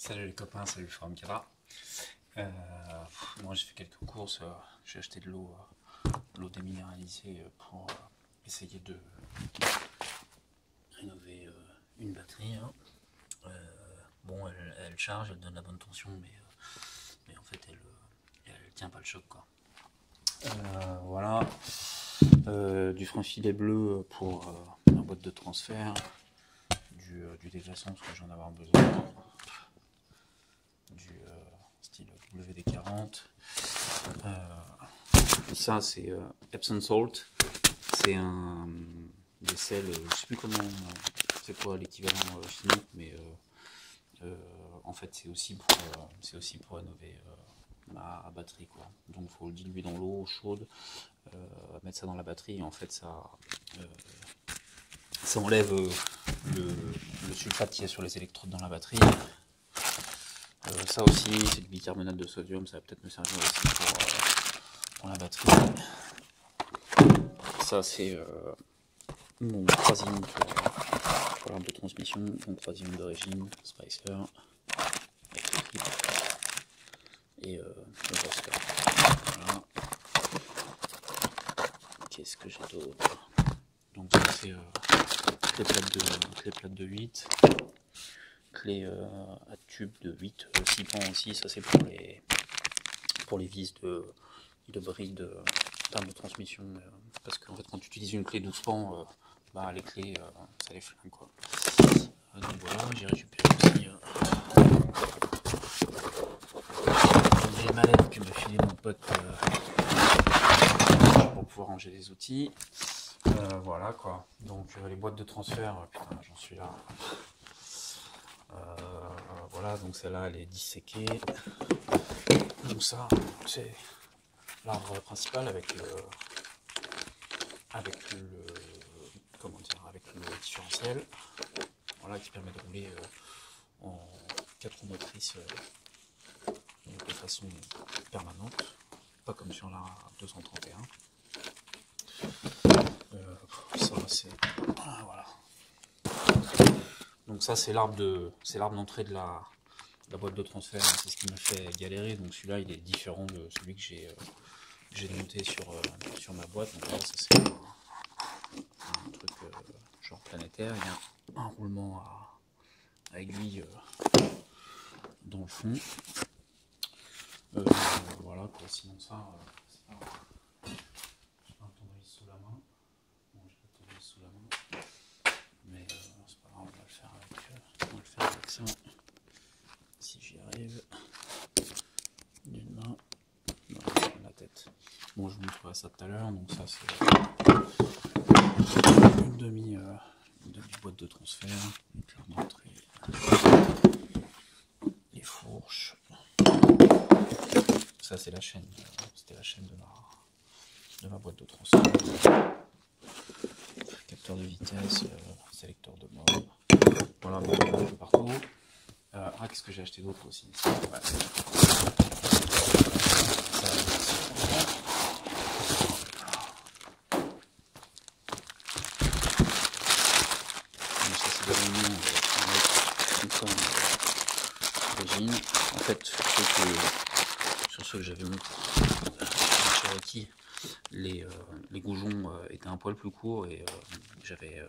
Salut les copains, salut Forum Cadra. Moi j'ai fait quelques courses, j'ai acheté de l'eau déminéralisée pour essayer de rénover une batterie. Hein. Bon, elle charge, elle donne la bonne tension, mais en fait elle tient pas le choc quoi. Voilà, du frein filet bleu pour ma boîte de transfert, du déglaçant parce que j'en ai avoir besoin. Du style WD-40. Ça c'est Epsom Salt. C'est un des sels, je sais plus comment, c'est quoi l'équivalent chimique, mais en fait c'est aussi pour rénover ma batterie quoi. Donc il faut le diluer dans l'eau chaude, mettre ça dans la batterie et en fait ça enlève le sulfate qu'il y a sur les électrodes dans la batterie. Ça aussi, c'est du bicarbonate de sodium, ça va peut-être me servir aussi pour la batterie. Ça, c'est mon troisième pour l'arbre de transmission, mon troisième d'origine, Spicer, avec le clip et le roster. Voilà. Qu'est-ce que j'ai d'autre? Donc, ça, c'est clé plate de 8. Clé à tube de 8, 6 pans aussi, ça c'est pour les vis de bride d'arbre de transmission, parce qu'en fait quand tu utilises une clé 12 pans, les clés ça les flingue quoi. Donc voilà, j'ai récupéré aussi les mallettes que m'a filé mon pote pour pouvoir ranger les outils. Voilà quoi, donc les boîtes de transfert, putain j'en suis là. Voilà, donc celle-là elle est disséquée. Donc ça, c'est l'arbre principal avec le différentiel. Voilà, qui permet de rouler en 4 roues motrices de façon permanente, pas comme sur la 231. Ça c'est voilà. Donc ça c'est l'arbre d'entrée de la boîte de transfert, c'est ce qui m'a fait galérer. Donc celui-là il est différent de celui que j'ai monté sur ma boîte. Donc là ça c'est un truc genre planétaire. Il y a un roulement à aiguille dans le fond. Voilà quoi, sinon ça c'est pas grave. J'ai pas un tournevis sous la main. Bon, j'ai pas de tournevis sous la main. Mais c'est pas grave, on va le faire avec ça. Si j'y arrive. D'une main. Dans la tête. Bon, je vous montrerai ça tout à l'heure. Donc ça c'est une demi boîte de transfert. Donc là d'entrée. Les fourches. Ça c'est la chaîne. C'était la chaîne de ma boîte de transfert. Capteur de vitesse, sélecteur de mode. Voilà, bon, un peu partout. Qu'est-ce que j'ai acheté d'autre aussi? Ouais. En fait, sur ceux que j'avais montré Cherokee, les goujons étaient un poil plus courts et j'avais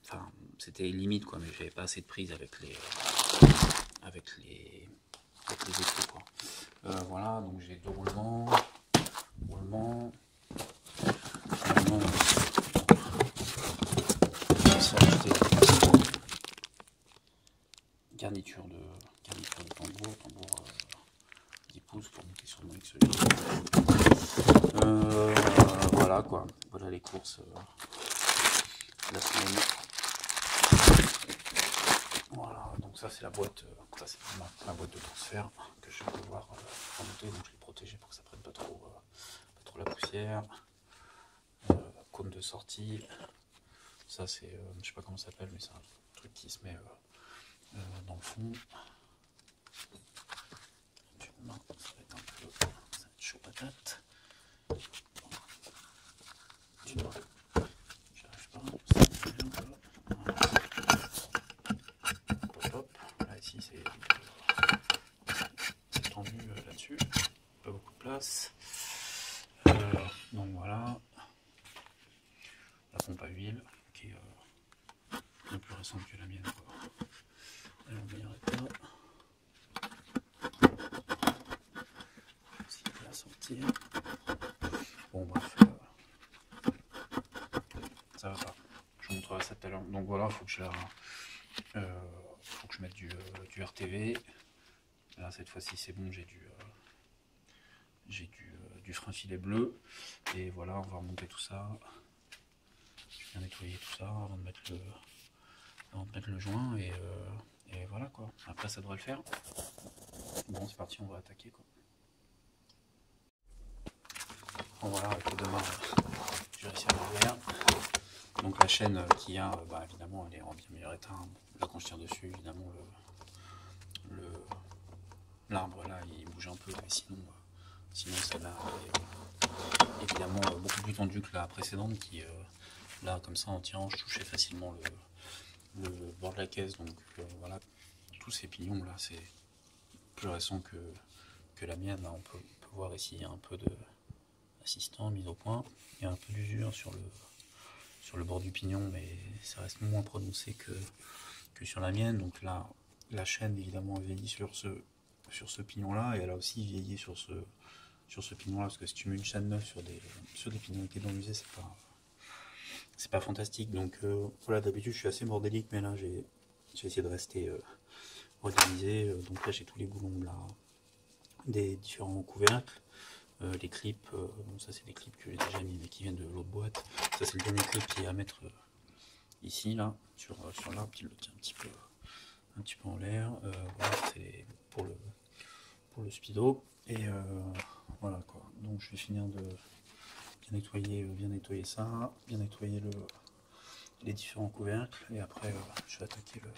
enfin c'était limite quoi, mais j'avais pas assez de prise avec les écrous quoi. Voilà, donc j'ai deux roulements, garniture de tambour 10 pouces pour monter sur le X. Voilà quoi, voilà les courses la semaine. Voilà, donc ça c'est la boîte, ça c'est ma boîte de transfert que je vais devoir remonter, donc je l'ai protégée pour que ça prenne pas trop la poussière. Cône de sortie, ça c'est, je sais pas comment ça s'appelle, mais c'est un truc qui se met dans le fond. D'une main, ça va être chaud patate. D'une main, j'arrive pas. Hop, là ici c'est place. Donc voilà, la pompe à huile qui est bien plus récente que la mienne, quoi. Elle en meilleur état. Si je peux la sortir. Bon bref, ça va pas. Je vous montrerai ça tout à l'heure. Donc voilà, faut que je mette du RTV. Là cette fois-ci c'est bon, j'ai du frein filet bleu. Et voilà, on va remonter tout ça. Je vais bien nettoyer tout ça avant de mettre le joint et voilà quoi. Après ça devrait le faire. Bon c'est parti, on va attaquer quoi. Bon voilà, avec le demain, j'ai réussi à l'ouvrir. Donc la chaîne qu'il y a, évidemment elle est en bien meilleur état. Là quand je tire dessus, évidemment l'arbre là il bouge un peu, mais sinon celle-là est évidemment beaucoup plus tendue que la précédente qui là comme ça en tirant je touchais facilement le bord de la caisse. Donc voilà, tous ces pignons là c'est plus récent que la mienne. Là on peut voir ici il y a un peu de assistant mise au point, il y a un peu d'usure sur le bord du pignon, mais ça reste moins prononcé que sur la mienne. Donc là la chaîne évidemment vieillit sur ce pignon là, et elle a aussi vieilli sur ce pignon là, parce que si tu mets une chaîne neuve sur des pignons qui sont usés, c'est pas fantastique. Donc voilà, d'habitude je suis assez bordélique, mais là j'ai essayé de rester organisé. Donc là j'ai tous les boulons là des différents couvercles. Les clips, bon ça c'est des clips que j'ai déjà mis mais qui viennent de l'autre boîte. Ça c'est le dernier clip qui est à mettre ici là sur l'arbre qui le tient un petit peu en l'air. Voilà, c'est pour le speedo. Et voilà quoi. Donc je vais finir de bien nettoyer ça, bien nettoyer les différents couvercles, et après je vais attaquer le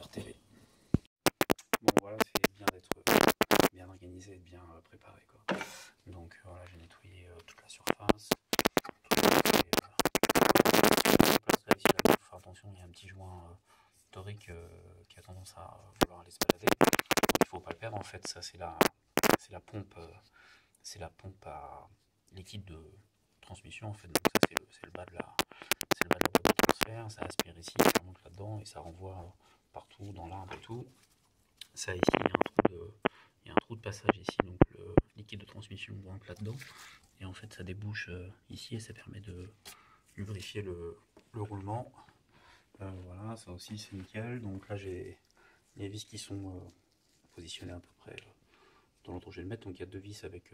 RTV. Bon voilà, c'est bien d'être bien organisé et bien préparé quoi. Donc voilà, j'ai nettoyé toute la surface. Là, ici, là, faut faire attention, il y a un petit joint torique qui a tendance à vouloir aller se balader. Donc, il faut pas le perdre en fait. Ça c'est la pompe, à liquide de transmission en fait. Donc ça c'est le bas de la boîte de transfert. Ça aspire ici, ça monte là-dedans et ça renvoie partout dans l'arbre et tout. Ça ici, il y a un trou de passage ici, donc le liquide de transmission rentre là-dedans. Et en fait ça débouche ici et ça permet de lubrifier le roulement. Voilà, ça aussi c'est nickel. Donc là j'ai les vis qui sont positionnées à peu près dans l'endroit où je vais le mettre. Donc il y a 2 vis avec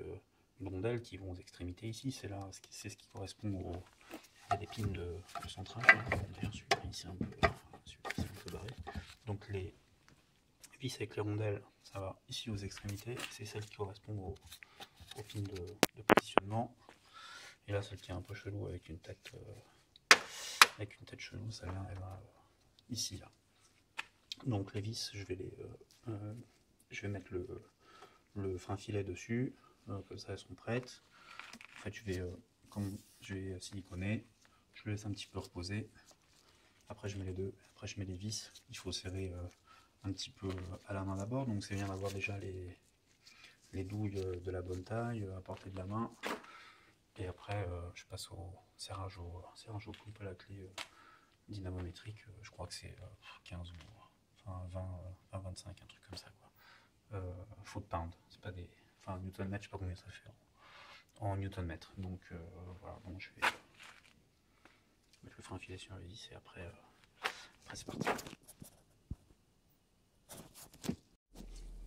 une rondelle qui vont aux extrémités ici. C'est ce qui correspond à des pins de centrage. D'ailleurs celui-là ici c'est un peu barré. Donc les vis avec les rondelles, ça va ici aux extrémités. C'est celle qui correspond au pin de positionnement. Et là celle qui est un peu chelou avec une tête chelou, celle-là elle va ici là. Donc les vis, je vais mettre le frein filet dessus, comme ça elles sont prêtes. En fait comme je vais siliconer, je le laisse un petit peu reposer. Après je mets les deux, après je mets les vis. Il faut serrer un petit peu à la main d'abord, donc c'est bien d'avoir déjà les douilles de la bonne taille à portée de la main. Et après je passe au serrage au pompe à la clé dynamométrique. Je crois que c'est 15 ou enfin 20 à 25, un truc comme ça quoi. Foot-pound, c'est pas des, enfin newton-mètre, je sais pas combien ça fait en newton-mètre. Donc voilà, bon je vais mettre le frein filet sur les vis et après c'est parti.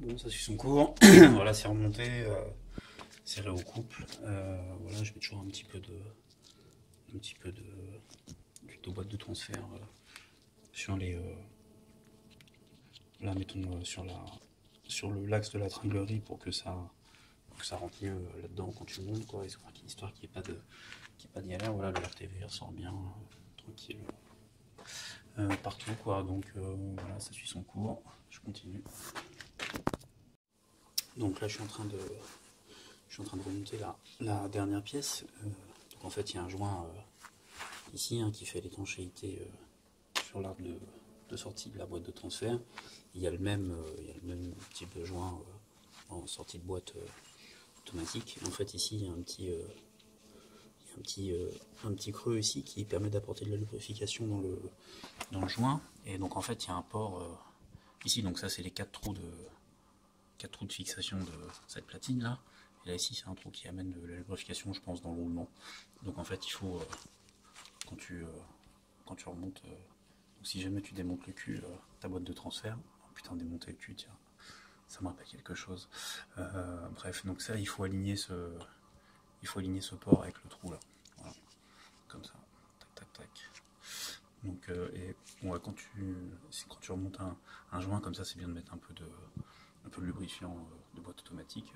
Bon, ça suit son cours. Voilà, c'est remonté, serré au couple. Voilà, je mets toujours un petit peu de boîte de transfert sur les là mettons sur l'axe de la tringlerie pour que ça rentre mieux là-dedans quand tu montes quoi, histoire qu'il n'y ait pas de galère. Voilà, le RTV ressort bien tranquille partout quoi. Donc voilà, ça suit son cours. Je continue. Donc là je suis en train de remonter la dernière pièce. Donc en fait il y a un joint ici qui fait l'étanchéité sur l'arbre de sortie de la boîte de transfert. Il y a le même type de joint en sortie de boîte automatique. Et en fait ici il y a un petit creux ici qui permet d'apporter de la lubrification dans le joint. Et donc en fait il y a un port ici, donc ça c'est les 4 trous de fixation de cette platine là. Et là ici c'est un trou qui amène de la lubrification, je pense, dans le roulement. Donc en fait il faut quand tu remontes, donc si jamais tu démontes le cul, ta boîte de transfert, oh putain, démonter le cul, tiens, ça me rappelle quelque chose. Bref, donc ça il faut aligner ce port avec le trou là, voilà, comme ça, tac tac tac. Donc et bon, ouais, quand tu remontes un joint comme ça, c'est bien de mettre un peu de lubrifiant de boîte automatique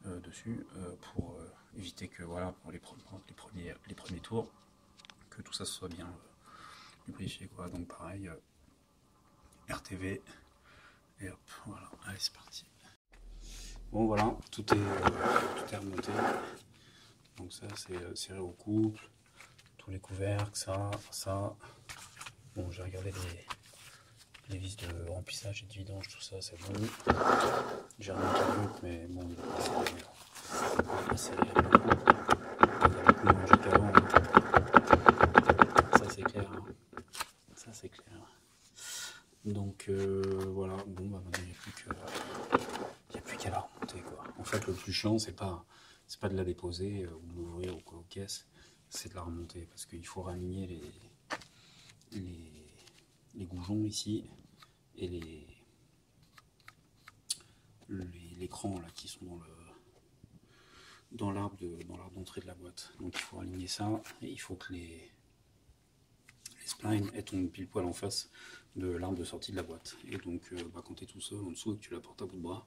dessus pour éviter que, voilà, pour les premiers tours, que tout ça soit bien lubrifié, quoi. Donc pareil, RTV, et hop, voilà, allez c'est parti. Bon voilà, tout est remonté. Donc ça c'est serré au couple, tous les couvercles, ça. Bon, j'ai regardé les vis de remplissage et de vidange, tout ça c'est bon. J'ai remonté le truc, mais bon, il est pas serré à beaucoup. Il y a beaucoup mangé qu'avant. Ça c'est clair. Hein. Ça c'est clair. Donc voilà, bon bah maintenant il n'y a plus qu'à la remonter, quoi. En fait le plus chiant c'est pas de la déposer ou de l'ouvrir ou quoi aux caisses, c'est de la remonter parce qu'il faut raligner les goujons ici et les crans là qui sont dans l'arbre d'entrée de la boîte. Donc il faut aligner ça et il faut que les splines tombent pile poil en face de l'arbre de sortie de la boîte. Et donc bah, quand tu es tout seul en dessous et que tu la portes à bout de bras,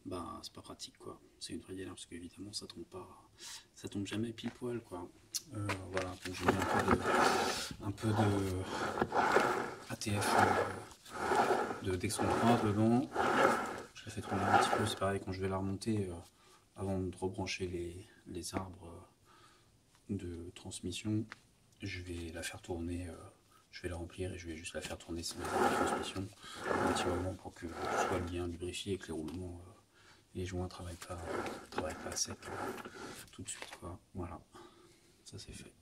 bah c'est pas pratique, quoi. C'est une vraie galère parce qu'évidemment ça tombe jamais pile poil, quoi. Voilà, donc j'ai mis un peu de ATF de Dextron 3 dedans. Je la fais tourner un petit peu, c'est pareil quand je vais la remonter avant de rebrancher les arbres de transmission, je vais la faire tourner, je vais la remplir et je vais juste la faire tourner sans les arbres de transmission un petit moment pour que tout soit bien lubrifié et que les roulements, les joints travaillent pas à sec tout de suite, quoi. Voilà, ça c'est fait.